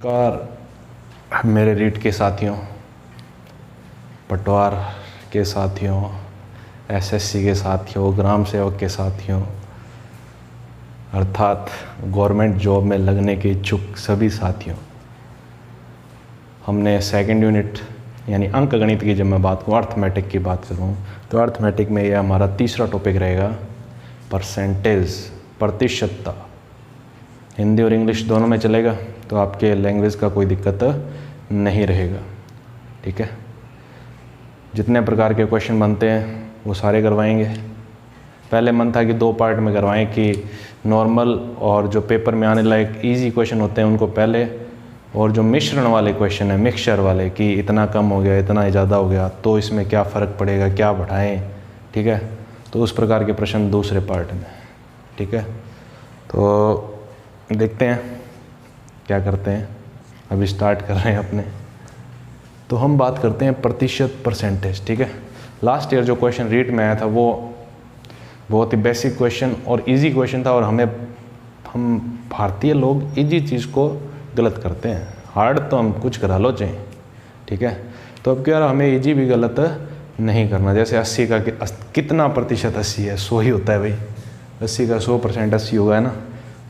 नमस्कार मेरे रीट के साथियों, पटवार के साथियों, एसएससी के साथियों, ग्राम सेवक के साथियों, अर्थात गवर्नमेंट जॉब में लगने के इच्छुक सभी साथियों। हमने सेकंड यूनिट यानी अंक गणित की जब मैं बात करूँ, अर्थमेटिक की बात करूँ, तो अर्थमेटिक में यह हमारा तीसरा टॉपिक रहेगा परसेंटेज, प्रतिशतता। हिंदी और इंग्लिश दोनों में चलेगा, तो आपके लैंग्वेज का कोई दिक्कत नहीं रहेगा। ठीक है, जितने प्रकार के क्वेश्चन बनते हैं वो सारे करवाएंगे। पहले मन था कि 2 पार्ट में करवाएं, कि नॉर्मल और जो पेपर में आने लायक इजी क्वेश्चन होते हैं उनको पहले, और जो मिश्रण वाले क्वेश्चन है, मिक्सचर वाले, कि इतना कम हो गया, इतना ज़्यादा हो गया, तो इसमें क्या फ़र्क पड़ेगा, क्या बढ़ाएं। ठीक है, तो उस प्रकार के प्रश्न दूसरे पार्ट में। ठीक है, तो देखते हैं क्या करते हैं। अभी स्टार्ट कर रहे हैं अपने। तो हम बात करते हैं प्रतिशत, परसेंटेज। ठीक है, लास्ट ईयर जो क्वेश्चन रीट में आया था वो बहुत ही बेसिक क्वेश्चन और इजी क्वेश्चन था, और हम भारतीय लोग इजी चीज़ को गलत करते हैं। हार्ड तो हम कुछ करा लो चाहिए। ठीक है, तो अब क्या, हमें इजी भी गलत नहीं करना। जैसे 80 का कितना प्रतिशत 80 है, 100 ही होता है भाई। 80 का 100% 80 होगा, है ना।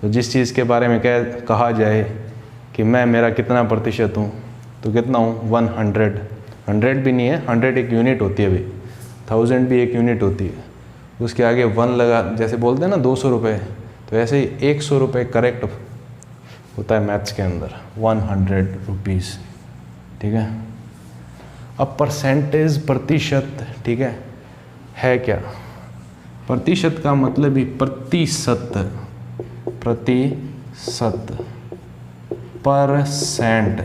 तो जिस चीज़ के बारे में कहा जाए कि मेरा कितना प्रतिशत हूँ, तो कितना हूँ, 100। 100 भी नहीं है, 100 एक यूनिट होती है भाई, 1000 भी एक यूनिट होती है। उसके आगे 1 लगा, जैसे बोलते हैं ना 200 रुपये, तो ऐसे ही 100 रुपये करेक्ट होता है मैथ्स के अंदर, 100 रुपीज़। ठीक है, अब परसेंटेज, प्रतिशत, ठीक है क्या? प्रतिशत का मतलब ही प्रतिशत, परसेंट,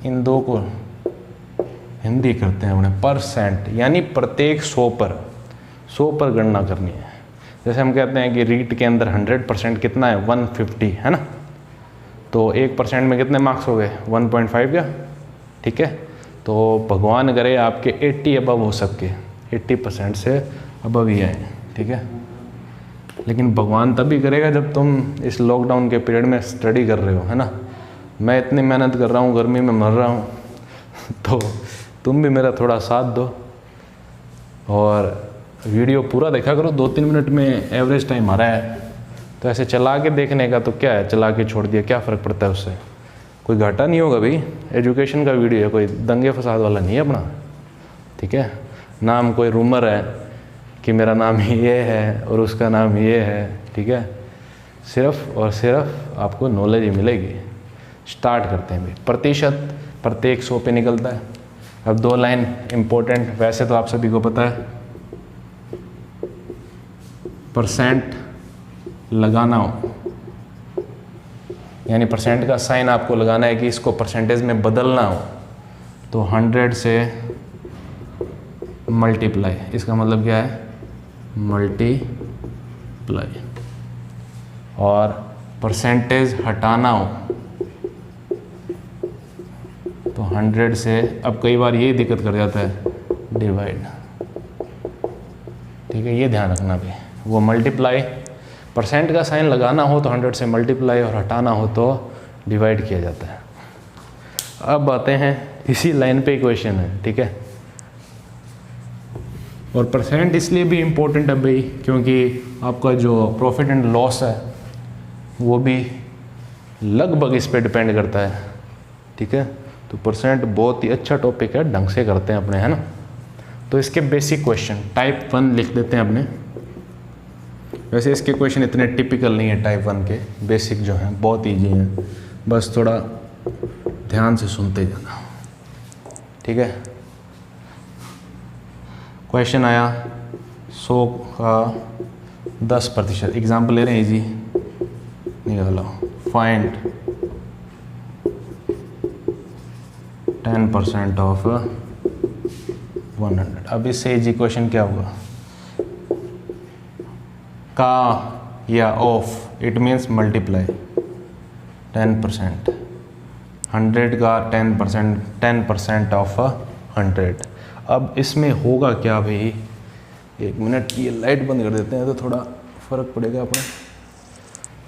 इन दो को हिंदी करते हैं अपने। परसेंट यानी प्रत्येक 100 पर गणना करनी है। जैसे हम कहते हैं कि रीट के अंदर 100% कितना है, 150, है ना। तो 1% में कितने मार्क्स हो गए, 1.5 का। ठीक है, तो भगवान करे आपके 80 अबव हो सके, 80% से अबव ही आए। ठीक है, लेकिन भगवान तभी करेगा जब तुम इस लॉकडाउन के पीरियड में स्टडी कर रहे हो, है ना। मैं इतनी मेहनत कर रहा हूँ, गर्मी में मर रहा हूँ, तो तुम भी मेरा थोड़ा साथ दो और वीडियो पूरा देखा करो। 2-3 मिनट में एवरेज टाइम आ रहा है, तो ऐसे चला के देखने का तो क्या है, चला के छोड़ दिया, क्या फ़र्क पड़ता है उससे, कोई घाटा नहीं होगा भाई। एजुकेशन का वीडियो है, कोई दंगे फसाद वाला नहीं है अपना। ठीक है, नाम कोई रूमर है कि मेरा नाम ये है और उसका नाम ये है। ठीक है, सिर्फ और सिर्फ आपको नॉलेज ही मिलेगी। स्टार्ट करते हैं भाई। प्रतिशत प्रत्येक 100 पे निकलता है। अब 2 लाइन इम्पोर्टेंट, वैसे तो आप सभी को पता है, परसेंट लगाना हो यानी परसेंट का साइन आपको लगाना है कि इसको परसेंटेज में बदलना हो, तो 100 से मल्टीप्लाई। इसका मतलब क्या है, मल्टीप्लाई। और परसेंटेज हटाना हो तो 100 से, अब कई बार ये दिक्कत कर जाता है, डिवाइड। ठीक है, ये ध्यान रखना भी। वो मल्टीप्लाई, परसेंट का साइन लगाना हो तो 100 से मल्टीप्लाई, और हटाना हो तो डिवाइड किया जाता है। अब आते हैं, इसी लाइन पे क्वेश्चन है। ठीक है, और परसेंट इसलिए भी इम्पोर्टेंट है भाई, क्योंकि आपका जो प्रॉफिट एंड लॉस है वो भी लगभग इस पे डिपेंड करता है। ठीक है, तो परसेंट बहुत ही अच्छा टॉपिक है, ढंग से करते हैं अपने, है ना। तो इसके बेसिक क्वेश्चन टाइप 1 लिख देते हैं अपने। वैसे इसके क्वेश्चन इतने टिपिकल नहीं है टाइप 1 के, बेसिक जो हैं बहुत ईजी हैं, बस थोड़ा ध्यान से सुनते जाना। ठीक है, क्वेश्चन आया 100 का 10%। एग्जाम्पल ले रहे हैं, इजी निकालो। Find 10% of 100। अब इससे इजी क्वेश्चन क्या होगा, का या ऑफ, इट मीन्स मल्टीप्लाई 10%। 100 का 10% ऑफ 100। अब इसमें होगा क्या भाई, 1 मिनट, ये लाइट बंद कर देते हैं तो थोड़ा फ़र्क पड़ेगा अपने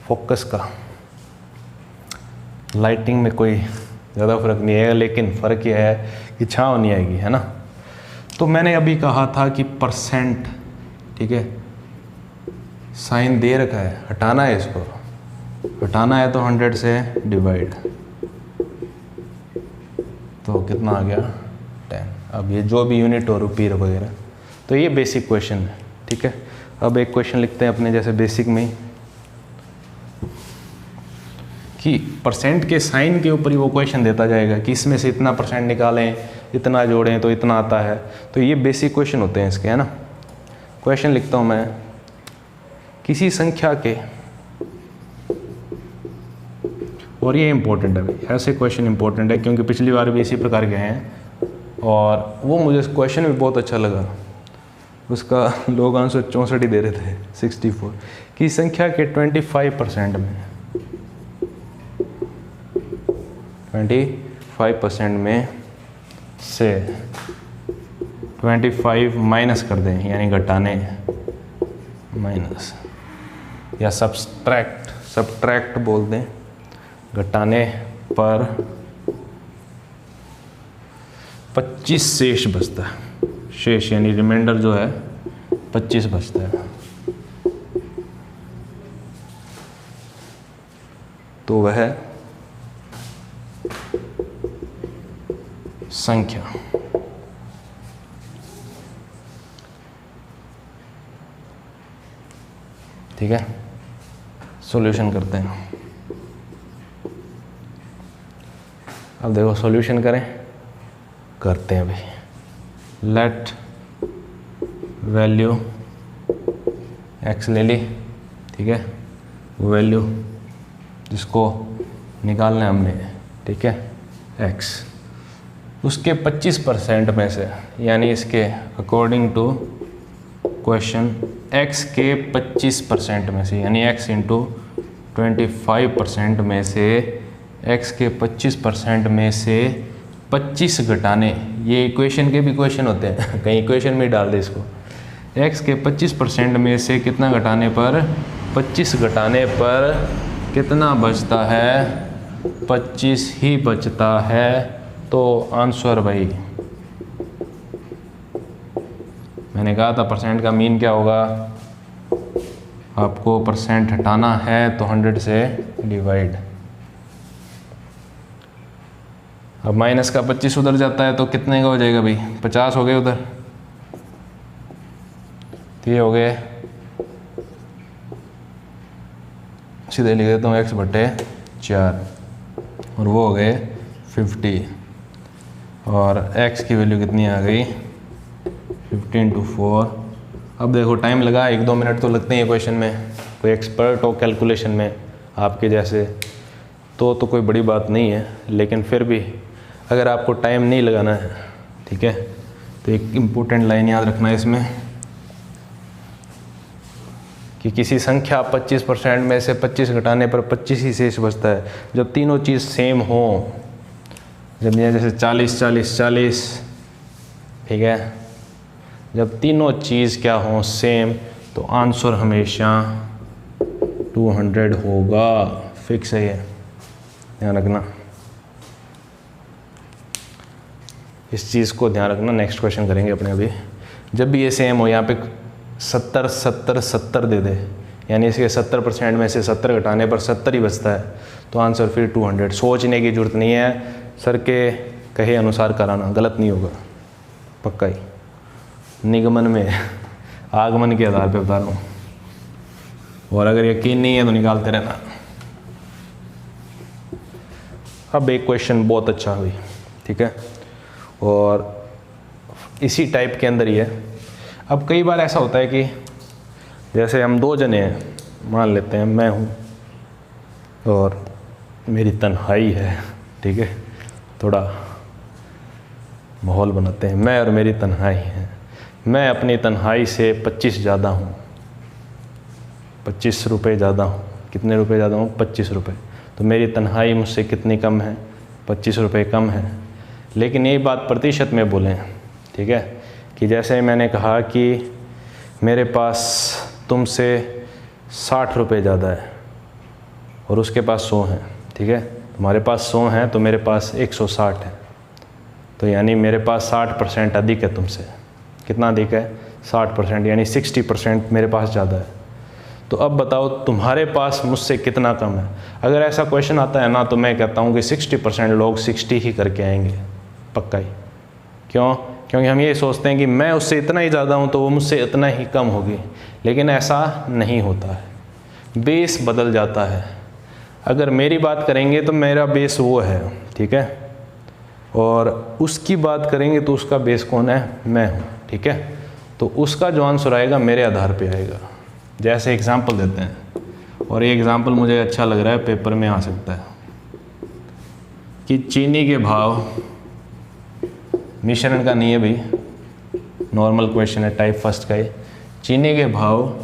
फोकस का। लाइटिंग में कोई ज़्यादा फ़र्क नहीं आएगा, लेकिन फ़र्क यह है कि छाँव नहीं आएगी, है ना। तो मैंने अभी कहा था कि परसेंट, ठीक है, साइन दे रखा है, हटाना है, इसको हटाना है तो 100 से डिवाइड, तो कितना आ गया 10। अब ये जो भी यूनिट हो रुपये वगैरह, तो ये बेसिक क्वेश्चन है, ठीक है। अब एक क्वेश्चन लिखते हैं अपने जैसे बेसिक में ही, कि परसेंट के साइन के ऊपर ही वो क्वेश्चन देता जाएगा कि इसमें से इतना परसेंट निकालें, इतना जोड़ें तो इतना आता है। तो ये बेसिक क्वेश्चन होते हैं इसके, है ना। क्वेश्चन लिखता हूँ मैं, किसी संख्या के, और ये इम्पोर्टेंट है भाई, ऐसे क्वेश्चन इम्पोर्टेंट है क्योंकि पिछली बार भी इसी प्रकार के हैं और वो मुझे क्वेश्चन भी बहुत अच्छा लगा, उसका लोग आंसर 64 ही दे रहे थे, 64। कि संख्या के 25% में 25% में से 25 माइनस कर दें, यानी घटाने, माइनस या सब्ट्रैक्ट बोल दें, घटाने पर 25 शेष बचता है। शेष यानी रिमाइंडर जो है 25 बचता है। तो वह संख्या, ठीक है, सॉल्यूशन करते हैं। अब देखो सॉल्यूशन करते हैं भाई। लेट वैल्यू x ले ली, ठीक है, वैल्यू जिसको निकालना है हमने, ठीक है, x, उसके 25% में से, यानी इसके अकॉर्डिंग टू क्वेश्चन x के 25% में से, यानी x इंटू 25% में से, x के 25% में से 25 घटाने, ये इक्वेशन के भी क्वेश्चन होते हैं कहीं इक्वेशन में ही डाल दे इसको, x के 25% में से कितना घटाने पर, 25 घटाने पर कितना बचता है, 25 ही बचता है। तो आंसर भाई, मैंने कहा था परसेंट का मीन क्या होगा, आपको परसेंट हटाना है तो 100 से डिवाइड। अब माइनस का 25 उधर जाता है तो कितने का हो जाएगा भाई, 50 हो गए उधर, तो ये हो गए, सीधे लिख देता हूँ x/4, और वो हो गए 50, और x की वैल्यू कितनी आ गई, 15 × 4। अब देखो टाइम लगा, 1-2 मिनट तो लगते हैं क्वेश्चन में, कोई एक्सपर्ट हो कैलकुलेशन में आपके जैसे तो कोई बड़ी बात नहीं है, लेकिन फिर भी अगर आपको टाइम नहीं लगाना है, ठीक है, तो एक इम्पोर्टेंट लाइन याद रखना है इसमें, कि किसी संख्या 25% में से 25 घटाने पर 25 ही शेष बचता है। जब तीनों चीज़ सेम हो, जब ये जैसे 40-40-40, ठीक है, जब तीनों चीज़ क्या हो सेम, तो आंसर हमेशा 200 होगा, फिक्स है ये, ध्यान रखना, इस चीज़ को ध्यान रखना। नेक्स्ट क्वेश्चन करेंगे अपने अभी। जब भी ये सेम हो, यहाँ पे 70-70-70 दे दे, यानी इसके 70% में से 70 घटाने पर 70 ही बचता है, तो आंसर फिर 200। सोचने की ज़रूरत नहीं है, सर के कहे अनुसार कराना, गलत नहीं होगा, पक्का ही, निगमन में आगमन के आधार पे बता रहा हूँ, और अगर यकीन नहीं है तो निकालते रहना। अब एक क्वेश्चन बहुत अच्छा हुई, ठीक है, और इसी टाइप के अंदर ही है। अब कई बार ऐसा होता है कि जैसे हम 2 जने हैं, मान लेते हैं मैं हूँ और मेरी तन्हाई है, ठीक है, थोड़ा माहौल बनाते हैं, मैं और मेरी तन्हाई है। मैं अपनी तन्हाई से 25 ज़्यादा हूँ, 25 रुपये ज़्यादा हूँ। कितने रुपए ज़्यादा हूँ? 25 रुपये। तो मेरी तन्हाई मुझसे कितनी कम है? 25 रुपये कम है। लेकिन ये बात प्रतिशत में बोलें, ठीक है, कि जैसे मैंने कहा कि मेरे पास तुमसे 60 रुपये ज़्यादा है और उसके पास 100 हैं, ठीक है, तुम्हारे पास 100 है तो मेरे पास 160 है, तो यानी मेरे पास 60% अधिक है तुमसे। कितना अधिक है? 60%, यानी 60% मेरे पास ज़्यादा है। तो अब बताओ तुम्हारे पास मुझसे कितना कम है। अगर ऐसा क्वेश्चन आता है ना तो मैं कहता हूँ कि 60% लोग 60 ही करके आएंगे, पक्का ही। क्यों? क्योंकि हम ये सोचते हैं कि मैं उससे इतना ही ज़्यादा हूँ तो वो मुझसे इतना ही कम होगी, लेकिन ऐसा नहीं होता है, बेस बदल जाता है। अगर मेरी बात करेंगे तो मेरा बेस वो है, ठीक है, और उसकी बात करेंगे तो उसका बेस कौन है? मैं हूँ, ठीक है। तो उसका जो आंसर आएगा मेरे आधार पे आएगा। जैसे एग्जांपल देते हैं, और ये एग्जांपल मुझे अच्छा लग रहा है, पेपर में आ सकता है कि चीनी के भाव, मिश्रण का नहीं है भाई, नॉर्मल क्वेश्चन है, टाइप फर्स्ट का है। चीनी के भाव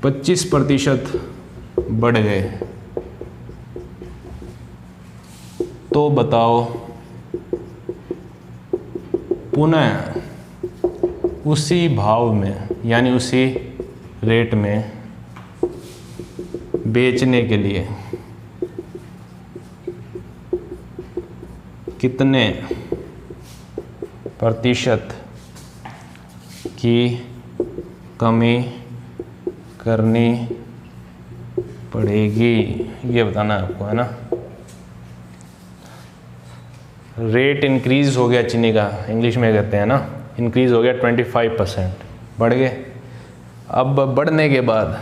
25% बढ़ गए, तो बताओ पुनः उसी भाव में, यानी उसी रेट में बेचने के लिए कितने प्रतिशत की कमी करनी पड़ेगी, ये बताना है आपको, है ना। रेट इंक्रीज हो गया चीनी का, इंग्लिश में कहते हैं ना, इंक्रीज हो गया 25%, बढ़ गए। अब बढ़ने के बाद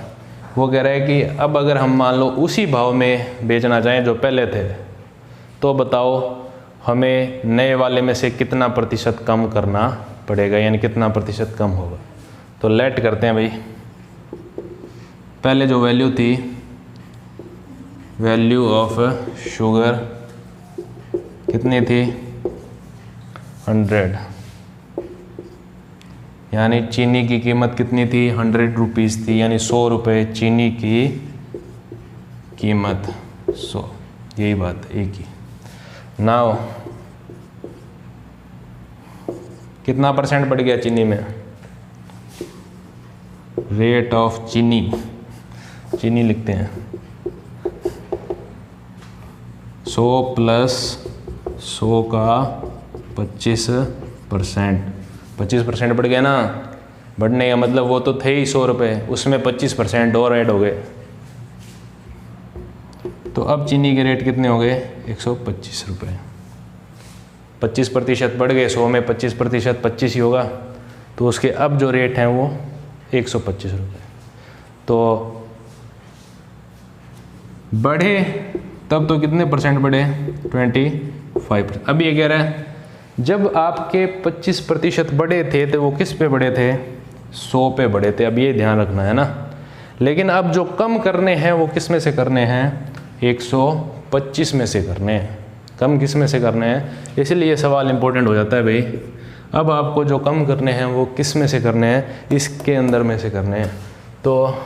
वो कह रहा है कि अब अगर हम मान लो उसी भाव में बेचना चाहें जो पहले थे, तो बताओ हमें नए वाले में से कितना प्रतिशत कम करना पड़ेगा, यानी कितना प्रतिशत कम होगा। तो लेट करते हैं भाई, पहले जो वैल्यू थी, वैल्यू ऑफ शुगर कितनी थी? 100, यानी चीनी की कीमत कितनी थी? 100 रुपीज़ थी, यानी 100 रुपये चीनी की कीमत 100, यही बात है, एक ही। नाउ कितना परसेंट बढ़ गया चीनी में? रेट ऑफ चीनी, चीनी लिखते हैं 100 प्लस 100 का 25%, 25% बढ़ गया ना। बढ़ने का मतलब वो तो थे ही 100 रुपये, उसमें 25% और ऐड हो गए, तो अब चीनी के रेट कितने हो गए? 125 रुपये। 25% बढ़ गए, 100 में 25% 25 ही होगा, तो उसके अब जो रेट हैं वो 125 रुपये। तो बढ़े तब तो कितने परसेंट बढ़े? 25%। अब ये कह रहा है जब आपके 25% बढ़े थे तो वो किस पे बढ़े थे? 100 पे बढ़े थे। अब ये ध्यान रखना है ना। लेकिन अब जो कम करने हैं वो किस में से करने हैं? 125 में से करने हैं। कम किस में से करने हैं? इसलिए सवाल इंपॉर्टेंट हो जाता है भाई। अब आपको जो कम करने हैं वो किस में से करने हैं? इसके अंदर में से करने हैं। तो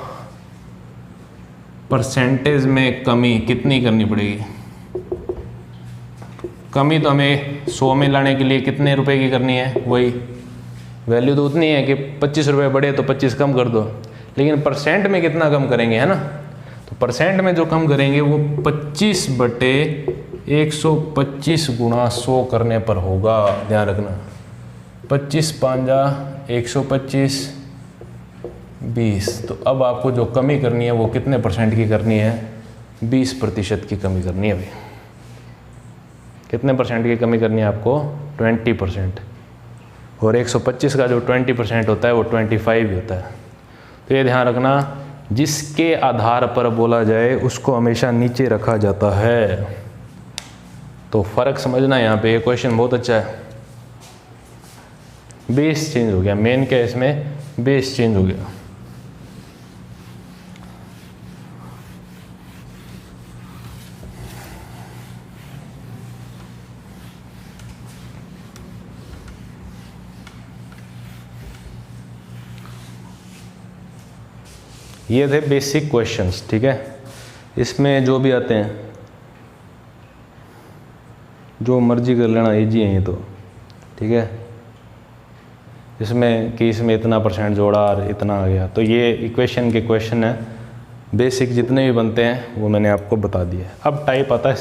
परसेंटेज में कमी कितनी करनी पड़ेगी? कमी तो हमें 100 में लाने के लिए कितने रुपए की करनी है? वही वैल्यू तो उतनी है कि 25 रुपये बढ़े तो 25 कम कर दो, लेकिन परसेंट में कितना कम करेंगे, है ना। तो परसेंट में जो कम करेंगे वो 25/125 गुणा 100 करने पर होगा। ध्यान रखना, 25 5 125 20। तो अब आपको जो कमी करनी है वो कितने परसेंट की करनी है? 20% की कमी करनी है भाई। कितने परसेंट की कमी करनी है आपको? 20%। और 125 का जो 20% होता है वो 25 ही होता है। तो ये ध्यान रखना, जिसके आधार पर बोला जाए उसको हमेशा नीचे रखा जाता है। तो फ़र्क समझना यहाँ पे। ये क्वेश्चन बहुत अच्छा है। बेस चेंज हो गया, मेन क्या है इसमें? बेस चेंज हो गया। ये थे बेसिक क्वेश्चंस, ठीक है। इसमें जो भी आते हैं जो मर्जी कर लेना, इजी है ये तो, ठीक है। इसमें कि इसमें इतना परसेंट जोड़ा और इतना आ गया, तो ये इक्वेशन के क्वेश्चन है। बेसिक जितने भी बनते हैं वो मैंने आपको बता दिया। अब टाइप आता है